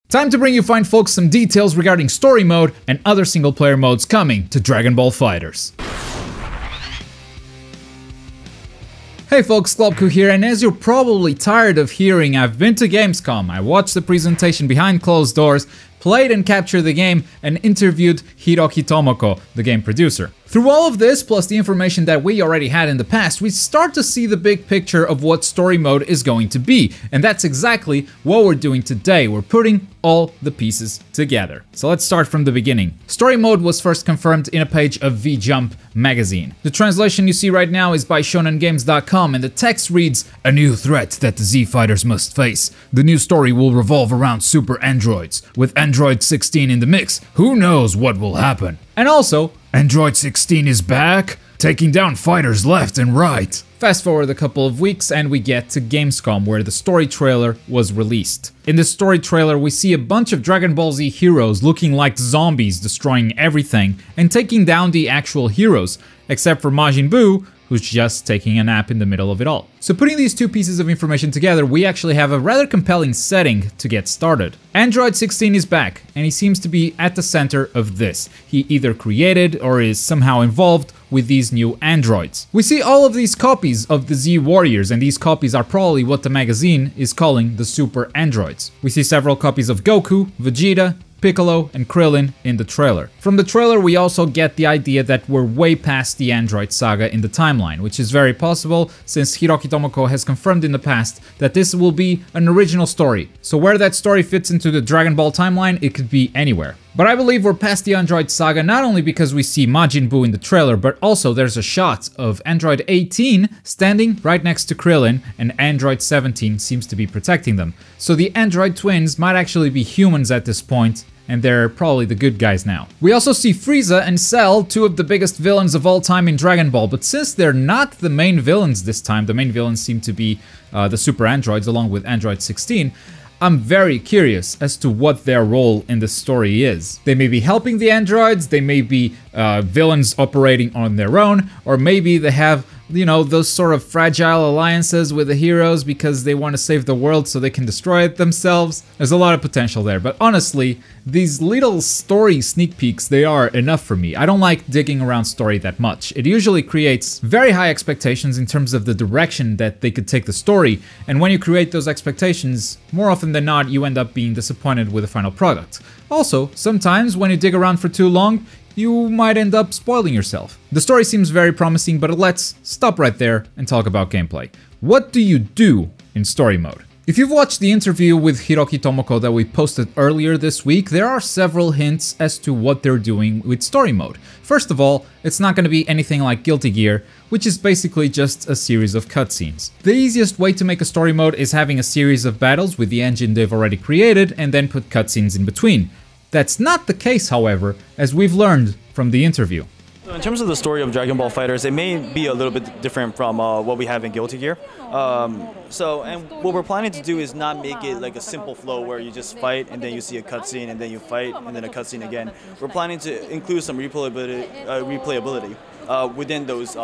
Time to bring you fine folks some details regarding story mode and other single player modes coming to Dragon Ball FighterZ. Hey folks, Globku here, and as you're probably tired of hearing, I've been to Gamescom, I watched the presentation behind closed doors, played and captured the game, and interviewed Hiroki Tomoko, the game producer. Through all of this, plus the information that we already had in the past, we start to see the big picture of what story mode is going to be, and that's exactly what we're doing today. We're putting all the pieces together. So let's start from the beginning. Story mode was first confirmed in a page of V-Jump magazine. The translation you see right now is by shonengames.com, and the text reads, "A new threat that the Z fighters must face. The new story will revolve around super androids. With Android 16 in the mix, who knows what will happen?" And also, Android 16 is back, taking down fighters left and right. Fast forward a couple of weeks and we get to Gamescom, where the story trailer was released. In this story trailer, we see a bunch of Dragon Ball Z heroes looking like zombies, destroying everything and taking down the actual heroes, except for Majin Buu, who's just taking a nap in the middle of it all. So putting these two pieces of information together, we actually have a rather compelling setting to get started. Android 16 is back, and he seems to be at the center of this. He either created or is somehow involved with these new androids. We see all of these copies of the Z Warriors, and these copies are probably what the magazine is calling the super androids. We see several copies of Goku, Vegeta, Piccolo, and Krillin in the trailer. From the trailer, we also get the idea that we're way past the Android saga in the timeline, which is very possible since Hiroki Tomoko has confirmed in the past that this will be an original story. So where that story fits into the Dragon Ball timeline, it could be anywhere. But I believe we're past the Android saga not only because we see Majin Buu in the trailer, but also there's a shot of Android 18 standing right next to Krillin, and Android 17 seems to be protecting them. So the Android twins might actually be humans at this point, and they're probably the good guys now. We also see Frieza and Cell, two of the biggest villains of all time in Dragon Ball, but since they're not the main villains this time, the main villains seem to be the super androids along with Android 16, I'm very curious as to what their role in the story is. They may be helping the androids, they may be villains operating on their own, or maybe they have, you know, those sort of fragile alliances with the heroes because they want to save the world so they can destroy it themselves. There's a lot of potential there, but honestly, these little story sneak peeks, they are enough for me. I don't like digging around story that much. It usually creates very high expectations in terms of the direction that they could take the story, and when you create those expectations, more often than not, you end up being disappointed with the final product. Also, sometimes when you dig around for too long, you might end up spoiling yourself. The story seems very promising, but let's stop right there and talk about gameplay. What do you do in story mode? If you've watched the interview with Hiroki Tomoko that we posted earlier this week, there are several hints as to what they're doing with story mode. First of all, it's not going to be anything like Guilty Gear, which is basically just a series of cutscenes. The easiest way to make a story mode is having a series of battles with the engine they've already created and then put cutscenes in between. That's not the case, however, as we've learned from the interview. In terms of the story of Dragon Ball FighterZ, it may be a little bit different from what we have in Guilty Gear. And what we're planning to do is not make it like a simple flow where you just fight and then you see a cutscene and then you fight and then a cutscene again. We're planning to include some replayability within those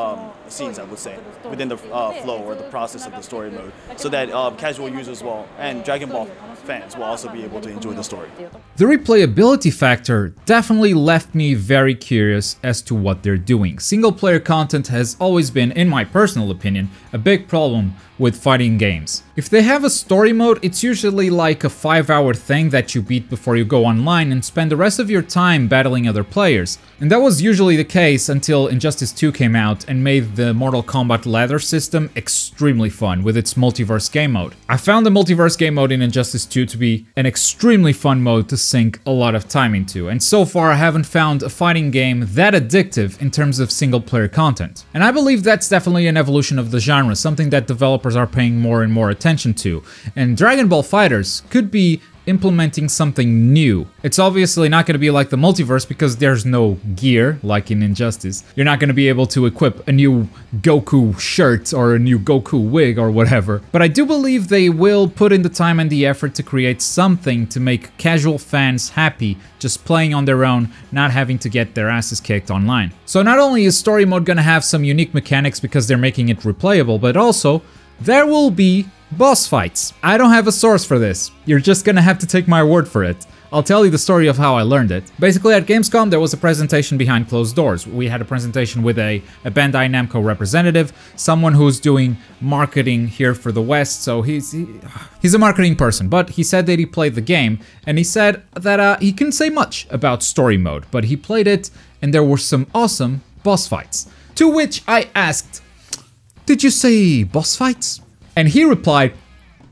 scenes, I would say, within the flow or the process of the story mode, so that casual users will, and Dragon Ball fans will also be able to enjoy the story. The replayability factor definitely left me very curious as to what they're doing. Single player content has always been, in my personal opinion, a big problem with fighting games. If they have a story mode, it's usually like a 5-hour thing that you beat before you go online and spend the rest of your time battling other players. And that was usually the case until Injustice 2 came out and made the Mortal Kombat ladder system extremely fun with its multiverse game mode. I found the multiverse game mode in Injustice 2 to be an extremely fun mode to sink a lot of time into, and so far I haven't found a fighting game that addictive in terms of single player content. And I believe that's definitely an evolution of the genre, something that developers are paying more and more attention to, and Dragon Ball FighterZ could be implementing something new. It's obviously not going to be like the multiverse because there's no gear like in Injustice. You're not going to be able to equip a new Goku shirt or a new Goku wig or whatever, but I do believe they will put in the time and the effort to create something to make casual fans happy just playing on their own, not having to get their asses kicked online. So not only is story mode going to have some unique mechanics because they're making it replayable, but also there will be Boss fights. I don't have a source for this. You're just gonna have to take my word for it. I'll tell you the story of how I learned it. Basically, at Gamescom, there was a presentation behind closed doors. We had a presentation with a Bandai Namco representative, someone who's doing marketing here for the West, so he's a marketing person, but he said that he played the game, and he said that he couldn't say much about story mode, but he played it, and there were some awesome boss fights. To which I asked, "Did you say boss fights?" And he replied,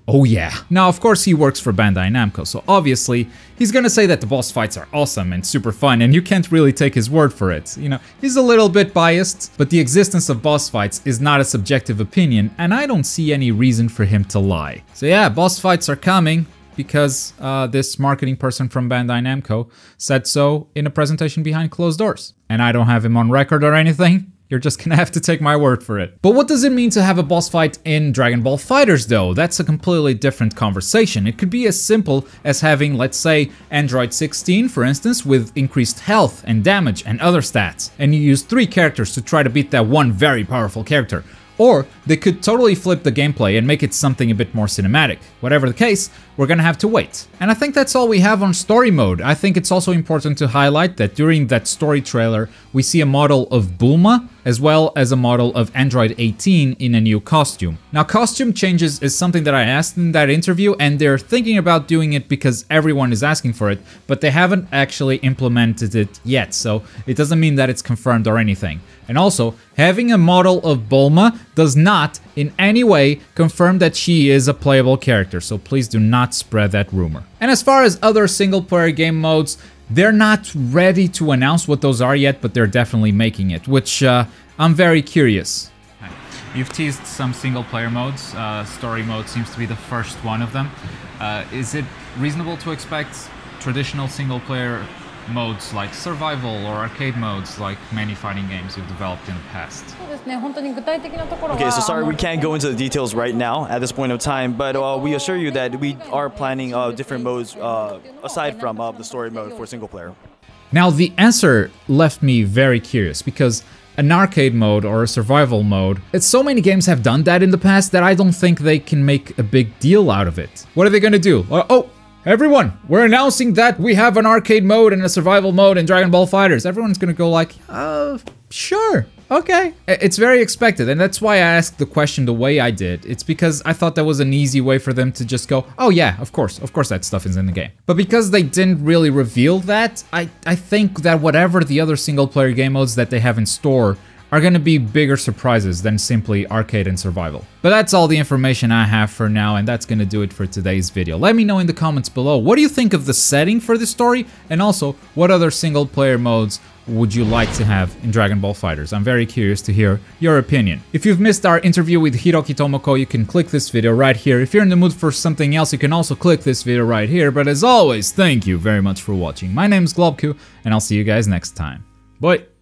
"Oh yeah." Now, of course, he works for Bandai Namco, so obviously, he's gonna say that the boss fights are awesome and super fun, and you can't really take his word for it. You know, he's a little bit biased, but the existence of boss fights is not a subjective opinion, and I don't see any reason for him to lie. So yeah, boss fights are coming, because this marketing person from Bandai Namco said so in a presentation behind closed doors. And I don't have him on record or anything. You're just gonna have to take my word for it. But what does it mean to have a boss fight in Dragon Ball FighterZ though? That's a completely different conversation. It could be as simple as having, let's say, Android 16, for instance, with increased health and damage and other stats. And you use 3 characters to try to beat that one very powerful character. Or they could totally flip the gameplay and make it something a bit more cinematic. Whatever the case, we're gonna have to wait. And I think that's all we have on story mode. I think it's also important to highlight that during that story trailer, we see a model of Bulma, as well as a model of Android 18 in a new costume. Now, costume changes is something that I asked in that interview, and they're thinking about doing it because everyone is asking for it, but they haven't actually implemented it yet, so it doesn't mean that it's confirmed or anything. And also, having a model of Bulma does not in any way confirm that she is a playable character, so please do not spread that rumor. And as far as other single-player game modes, they're not ready to announce what those are yet, but they're definitely making it, which I'm very curious. You've teased some single-player modes. Story mode seems to be the first one of them. Is it reasonable to expect traditional single-player modes like survival or arcade modes like many fighting games you've developed in the past? Okay, so sorry we can't go into the details right now at this point of time, but we assure you that we are planning different modes aside from the story mode for single player. Now the answer left me very curious because an arcade mode or a survival mode, so many games have done that in the past that I don't think they can make a big deal out of it. What are they gonna do? Oh! Everyone, we're announcing that we have an arcade mode and a survival mode in Dragon Ball FighterZ. Everyone's gonna go like, sure, okay. It's very expected, and that's why I asked the question the way I did. It's because I thought that was an easy way for them to just go, oh yeah, of course that stuff is in the game. But because they didn't really reveal that, I think that whatever the other single-player game modes that they have in store are gonna be bigger surprises than simply arcade and survival. But that's all the information I have for now, and that's gonna do it for today's video. Let me know in the comments below, what do you think of the setting for this story? And also, what other single player modes would you like to have in Dragon Ball FighterZ? I'm very curious to hear your opinion. If you've missed our interview with Hiroki Tomoko, you can click this video right here. If you're in the mood for something else, you can also click this video right here. But as always, thank you very much for watching. My name is Globku, and I'll see you guys next time. Bye!